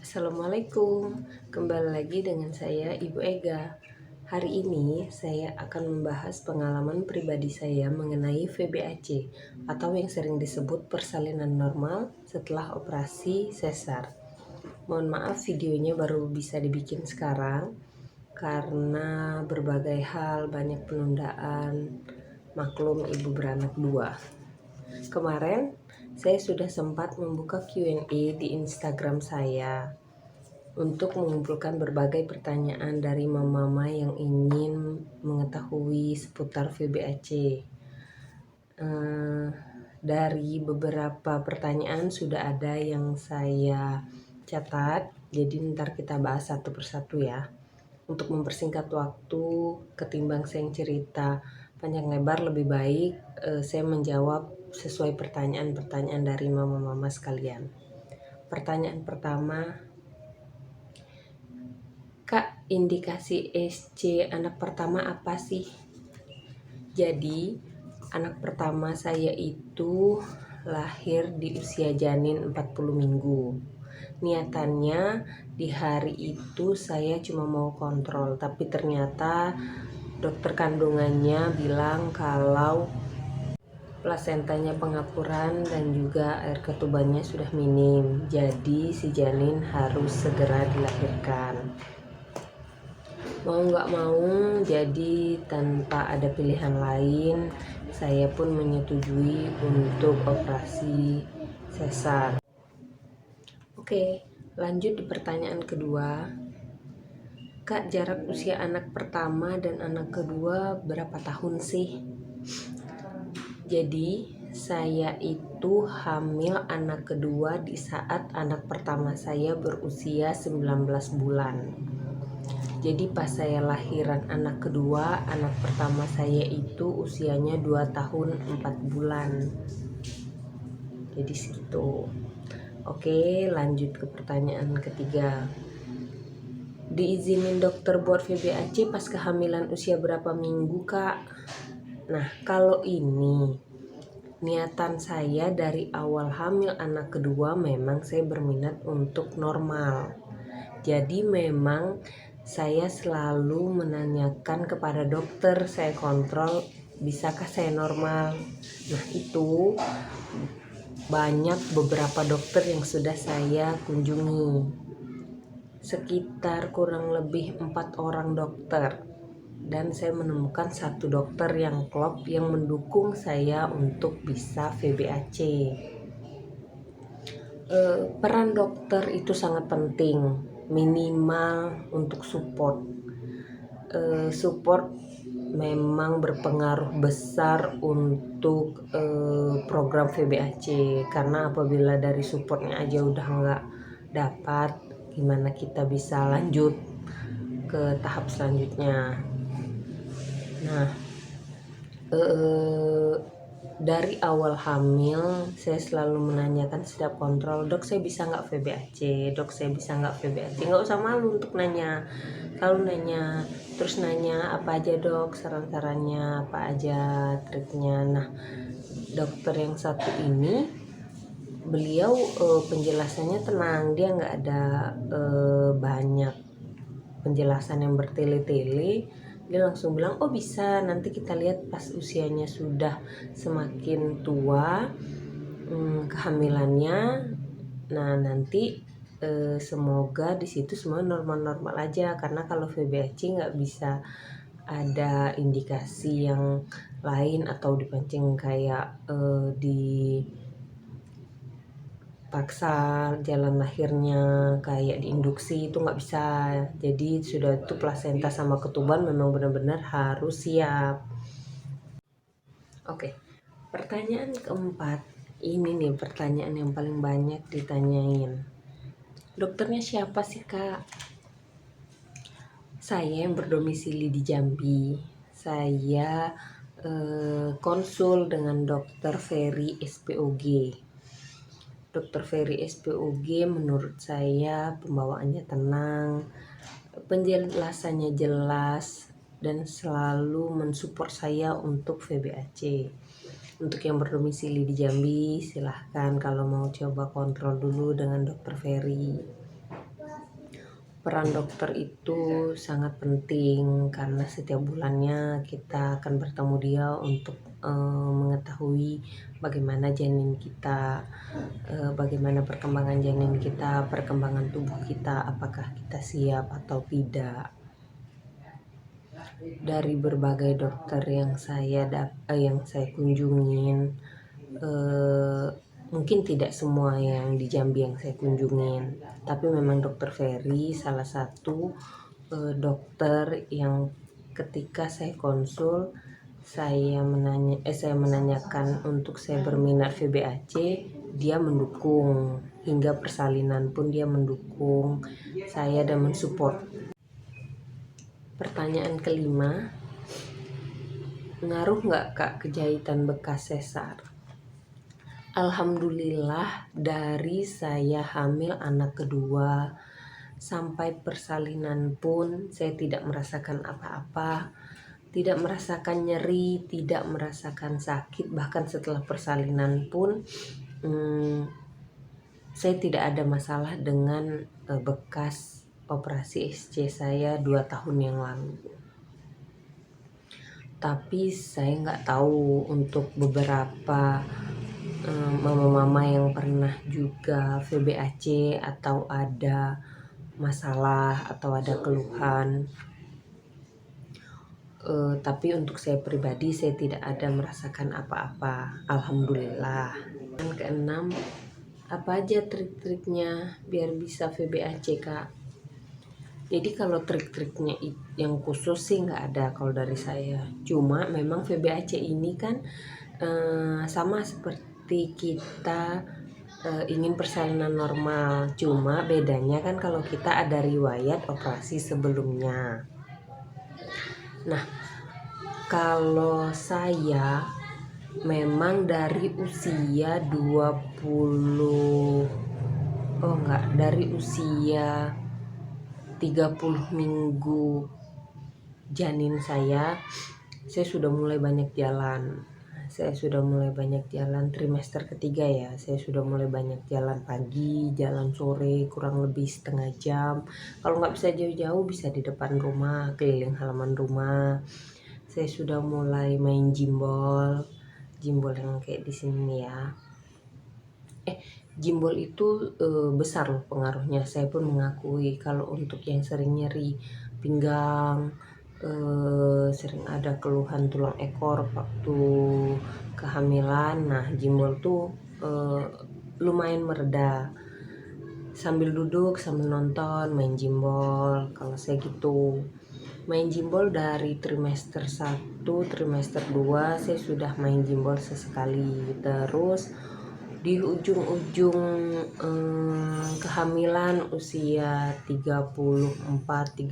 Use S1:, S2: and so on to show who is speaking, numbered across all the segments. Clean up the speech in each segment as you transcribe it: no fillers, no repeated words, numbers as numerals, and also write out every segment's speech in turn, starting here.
S1: Assalamualaikum, kembali lagi dengan saya Ibu Ega. Hari ini saya akan membahas pengalaman pribadi saya mengenai VBAC atau yang sering disebut persalinan normal setelah operasi sesar. Mohon maaf videonya baru bisa dibikin sekarang karena berbagai hal, banyak penundaan, maklum ibu beranak dua. Kemarin saya sudah sempat membuka Q&A di Instagram saya untuk mengumpulkan berbagai pertanyaan dari mama-mama yang ingin mengetahui seputar VBAC. Dari beberapa pertanyaan sudah ada yang saya catat, jadi ntar kita bahas satu persatu ya. Untuk mempersingkat waktu, ketimbang saya yang cerita panjang lebar, lebih baik saya menjawab sesuai pertanyaan-pertanyaan dari mama-mama sekalian. Pertanyaan pertama, Kak, indikasi SC anak pertama apa sih? Jadi, anak pertama saya itu lahir di usia janin 40 minggu. Niatannya di hari itu saya cuma mau kontrol, tapi ternyata dokter kandungannya bilang kalau plasentanya pengapuran dan juga air ketubannya sudah minim. Jadi si janin harus segera dilahirkan. Mau nggak mau, jadi tanpa ada pilihan lain, saya pun menyetujui untuk operasi sesar. Oke, lanjut di pertanyaan kedua. Kak, jarak usia anak pertama dan anak kedua berapa tahun sih? Jadi, saya itu hamil anak kedua di saat anak pertama saya berusia 19 bulan. Jadi pas saya lahiran anak kedua, anak pertama saya itu usianya 2 tahun 4 bulan. Jadi segitu. Oke, lanjut ke pertanyaan ketiga. Diizinin dokter buat VBAC pas kehamilan usia berapa minggu, Kak? Nah, kalau ini niatan saya dari awal hamil anak kedua memang saya berminat untuk normal. Jadi memang saya selalu menanyakan kepada dokter, saya kontrol bisakah saya normal. Nah, itu banyak beberapa dokter yang sudah saya kunjungi, sekitar kurang lebih 4 orang dokter, dan saya menemukan satu dokter yang klop yang mendukung saya untuk bisa VBAC. Peran dokter itu sangat penting, minimal untuk support. Support memang berpengaruh besar untuk program VBAC, karena apabila dari supportnya aja udah nggak dapat, gimana kita bisa lanjut ke tahap selanjutnya. Nah, dari awal hamil saya selalu menanyakan setiap kontrol, dok saya bisa nggak VBAC, dok saya bisa nggak VBAC. Nggak usah malu untuk nanya. Kalau nanya, terus nanya apa aja dok, saran-sarannya apa aja, triknya. Nah, dokter yang satu ini, beliau penjelasannya tenang, dia nggak ada banyak penjelasan yang bertele-tele. Dia langsung bilang, oh bisa, nanti kita lihat pas usianya sudah semakin tua, kehamilannya. Nah, nanti semoga di situ semua normal-normal aja, karena kalau VBAC nggak bisa ada indikasi yang lain atau dipancing kayak paksa jalan lahirnya kayak diinduksi, itu nggak bisa. Jadi sudah itu plasenta sama ketuban memang benar-benar harus siap. Oke, pertanyaan keempat, ini nih pertanyaan yang paling banyak ditanyain. Dokternya siapa sih, Kak? Saya yang berdomisili di Jambi. Saya konsul dengan Dokter Ferry SPOG. Dokter Ferry SPOG menurut saya pembawaannya tenang, penjelasannya jelas, dan selalu mensupport saya untuk VBAC. Untuk yang berdomisili di Jambi, silahkan kalau mau coba kontrol dulu dengan Dokter Ferry. Peran dokter itu sangat penting karena setiap bulannya kita akan bertemu dia untuk mengetahui bagaimana janin kita, bagaimana perkembangan janin kita, perkembangan tubuh kita, apakah kita siap atau tidak. Dari berbagai dokter yang saya kunjungin, mungkin tidak semua yang di Jambi yang saya kunjungin, tapi memang dokter Ferry salah satu dokter yang ketika saya konsul saya menanyakan untuk saya berminat VBAC, dia mendukung, hingga persalinan pun dia mendukung saya dan mensupport. Pertanyaan kelima, ngaruh nggak Kak kejahitan bekas sesar? Alhamdulillah, dari saya hamil anak kedua sampai persalinan pun saya tidak merasakan apa-apa, tidak merasakan nyeri, tidak merasakan sakit. Bahkan setelah persalinan pun saya tidak ada masalah dengan bekas operasi SC saya 2 tahun yang lalu. Tapi saya nggak tahu untuk beberapa mama-mama yang pernah juga VBAC atau ada masalah atau ada keluhan. Tapi untuk saya pribadi saya tidak ada merasakan apa-apa, alhamdulillah. Dan keenam, apa aja trik-triknya biar bisa VBAC Kak? Jadi kalau trik-triknya yang khusus sih nggak ada kalau dari saya. Cuma memang VBAC ini kan sama seperti kita ingin persalinan normal. Cuma bedanya kan kalau kita ada riwayat operasi sebelumnya. Nah, kalau saya memang dari usia 30 minggu janin saya sudah mulai banyak jalan. Saya sudah mulai banyak jalan trimester ketiga ya. Saya sudah mulai banyak jalan pagi, jalan sore, kurang lebih setengah jam. Kalau nggak bisa jauh-jauh bisa di depan rumah, keliling halaman rumah. Saya sudah mulai main jimbol yang kayak di sini ya. Jimbol itu besar loh pengaruhnya. Saya pun mengakui kalau untuk yang sering nyeri pinggang, sering ada keluhan tulang ekor waktu kehamilan, nah jimbol tuh lumayan mereda. Sambil duduk sambil nonton main jimbol, kalau saya gitu. Main jimbol dari trimester 1, trimester 2 saya sudah main jimbol sesekali. Terus di ujung-ujung kehamilan usia 34-35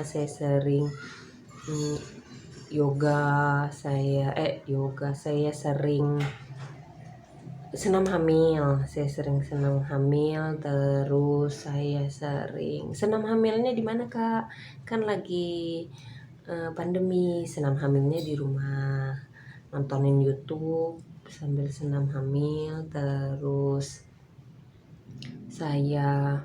S1: saya sering saya sering senam hamil. Terus saya sering senam hamilnya di mana Kak? Kan lagi pandemi, senam hamilnya di rumah, nontonin YouTube sambil senam hamil. Terus saya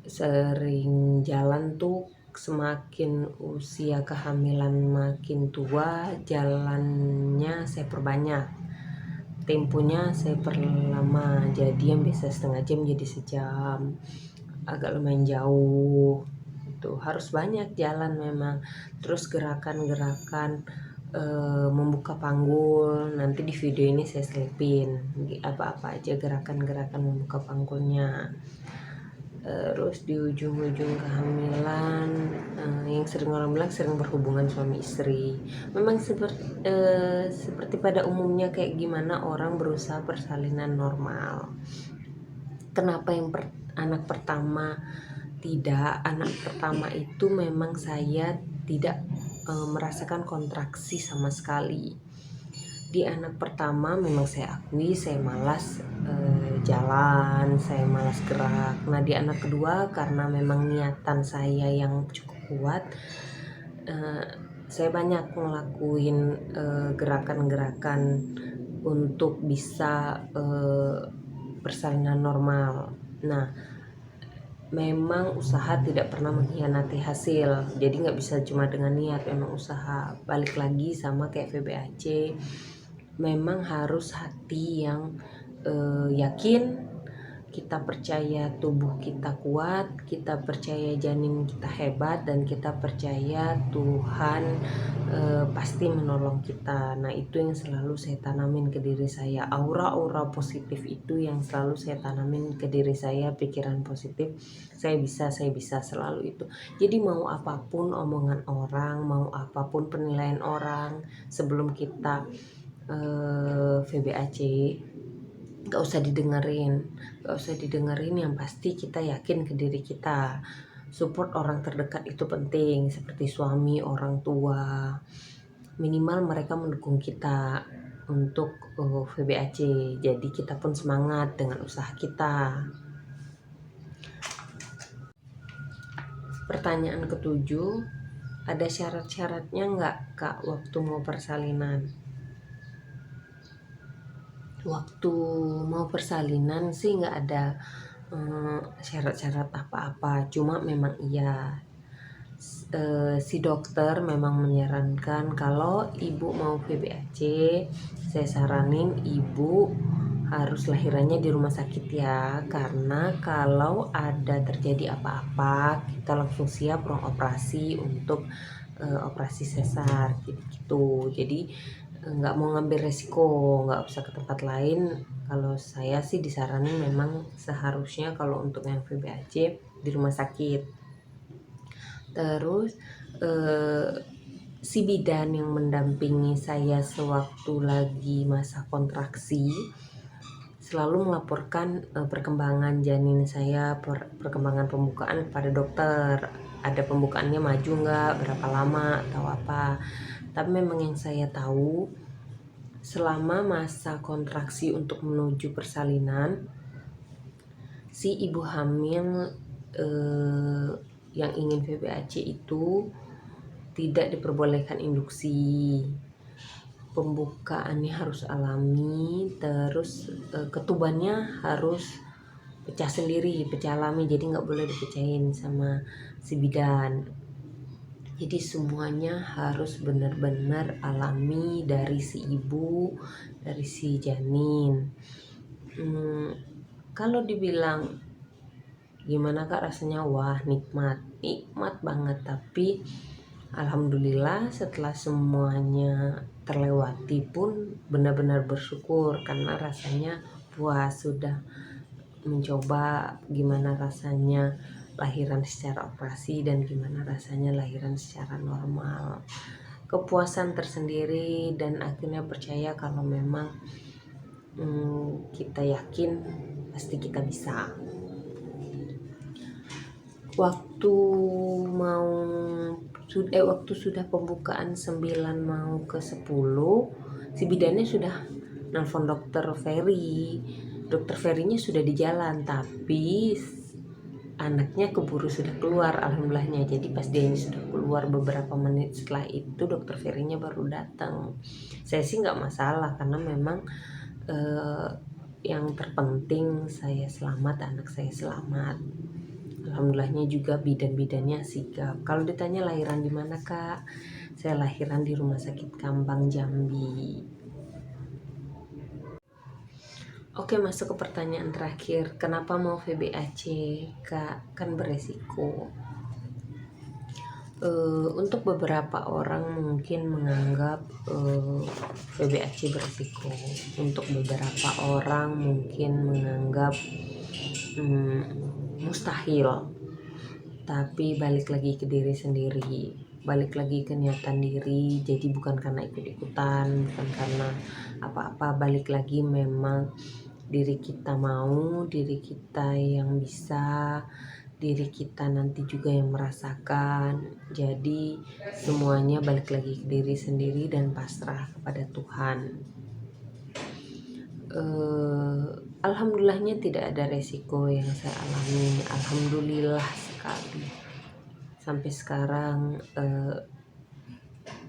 S1: sering jalan tuh, semakin usia kehamilan makin tua, jalannya saya perbanyak, temponya saya perlama, jadi yang biasa setengah jam jadi sejam, agak lumayan jauh. Itu harus banyak jalan memang. Terus gerakan-gerakan membuka panggul, nanti di video ini saya selipin apa-apa aja gerakan-gerakan membuka panggulnya. Terus di ujung-ujung kehamilan yang sering orang bilang sering berhubungan suami istri. Memang seperti pada umumnya kayak gimana orang berusaha persalinan normal. Kenapa yang anak pertama tidak? Anak pertama itu memang saya tidak merasakan kontraksi sama sekali. Di anak pertama memang saya akui saya malas jalan, saya malas gerak. Nah di anak kedua karena memang niatan saya yang cukup kuat, saya banyak ngelakuin gerakan-gerakan untuk bisa persalinan normal. Nah memang usaha tidak pernah mengkhianati hasil, jadi nggak bisa cuma dengan niat, memang usaha. Balik lagi sama kayak VBAC, memang harus hati yang yakin, kita percaya tubuh kita kuat, kita percaya janin kita hebat, dan kita percaya Tuhan pasti menolong kita. Nah, itu yang selalu saya tanamin ke diri saya, aura-aura positif itu yang selalu saya tanamin ke diri saya, pikiran positif, saya bisa selalu itu. Jadi mau apapun omongan orang, mau apapun penilaian orang, sebelum kita VBAC, gak usah didengerin, yang pasti kita yakin ke diri kita. Support orang terdekat itu penting, seperti suami, orang tua, minimal mereka mendukung kita untuk VBAC, jadi kita pun semangat dengan usaha kita. Pertanyaan ketujuh, ada syarat-syaratnya nggak Kak waktu mau persalinan? Waktu mau persalinan sih nggak ada syarat-syarat apa-apa, cuma memang iya, si dokter memang menyarankan kalau ibu mau VBAC, saya saranin ibu harus lahirannya di rumah sakit ya, karena kalau ada terjadi apa-apa kita langsung siap ruang operasi untuk operasi sesar gitu. Jadi nggak mau ngambil resiko, nggak usah ke tempat lain. Kalau saya sih disaranin memang seharusnya kalau untuk yang VBAC di rumah sakit. Terus si bidan yang mendampingi saya sewaktu lagi masa kontraksi selalu melaporkan perkembangan janin saya, perkembangan pembukaan kepada dokter. Ada pembukaannya maju nggak, berapa lama atau apa. Tapi memang yang saya tahu, selama masa kontraksi untuk menuju persalinan, si ibu hamil yang ingin VBAC itu tidak diperbolehkan induksi. Pembukaannya harus alami, terus ketubannya harus pecah sendiri, pecah alami, jadi nggak boleh dipecahin sama si bidan. Jadi semuanya harus benar-benar alami dari si ibu, dari si janin. Kalau dibilang gimana Kak rasanya, wah nikmat banget. Tapi alhamdulillah setelah semuanya terlewati pun benar-benar bersyukur, karena rasanya puas sudah mencoba gimana rasanya lahiran secara operasi dan gimana rasanya lahiran secara normal. Kepuasan tersendiri, dan akhirnya percaya kalau memang kita yakin pasti kita bisa. Waktu sudah pembukaan 9 mau ke 10, si bidannya sudah nelfon dokter Ferry. Dokter Ferrynya sudah di jalan, tapi anaknya keburu sudah keluar alhamdulillahnya. Jadi pas dia sudah keluar beberapa menit setelah itu, dokter Ferrynya baru datang. Saya sih nggak masalah, karena memang yang terpenting saya selamat, anak saya selamat. Alhamdulillahnya juga bidan-bidannya sigap. Kalau ditanya lahiran di mana Kak, saya lahiran di Rumah Sakit Kambang Jambi. Oke, masuk ke pertanyaan terakhir. Kenapa mau VBAC Kak? Kan beresiko. Untuk beberapa orang mungkin menganggap VBAC beresiko. Untuk beberapa orang mungkin menganggap mustahil. Tapi balik lagi ke diri sendiri, balik lagi ke niatan diri. Jadi bukan karena ikut-ikutan, bukan karena apa-apa, balik lagi memang diri kita mau, diri kita yang bisa, diri kita nanti juga yang merasakan. Jadi semuanya balik lagi ke diri sendiri dan pasrah kepada Tuhan. Alhamdulillahnya tidak ada resiko yang saya alami, alhamdulillah sekali. Sampai sekarang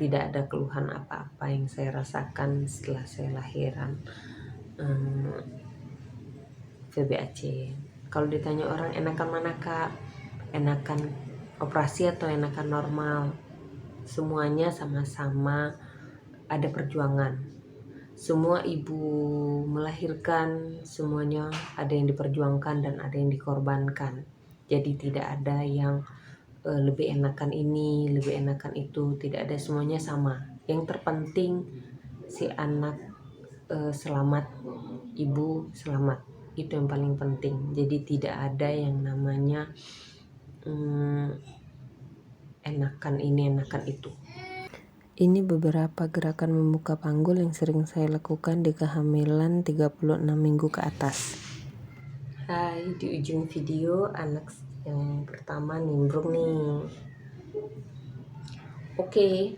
S1: tidak ada keluhan apa-apa yang saya rasakan setelah saya lahiran VBAC. Kalau ditanya orang enakan mana kak, enakan operasi atau enakan normal, semuanya sama-sama ada perjuangan. Semua ibu melahirkan, semuanya ada yang diperjuangkan dan ada yang dikorbankan. Jadi tidak ada yang lebih enakan ini, lebih enakan itu, tidak ada, semuanya sama. Yang terpenting si anak selamat, ibu selamat, itu yang paling penting. Jadi tidak ada yang namanya enakan ini, enakan itu. Ini beberapa gerakan membuka panggul yang sering saya lakukan di kehamilan 36 minggu ke atas. Hai, di ujung video anak yang pertama nimbrung nih. Oke,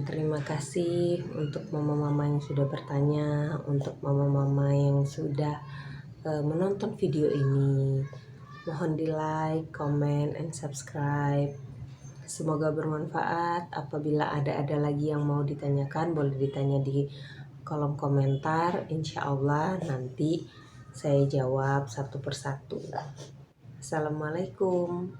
S1: terima kasih untuk mama-mama yang sudah bertanya, untuk mama-mama yang sudah menonton video ini. Mohon di like, comment, and subscribe. Semoga bermanfaat. Apabila ada lagi yang mau ditanyakan, boleh ditanya di kolom komentar. Insya Allah nanti saya jawab satu persatu. Assalamualaikum.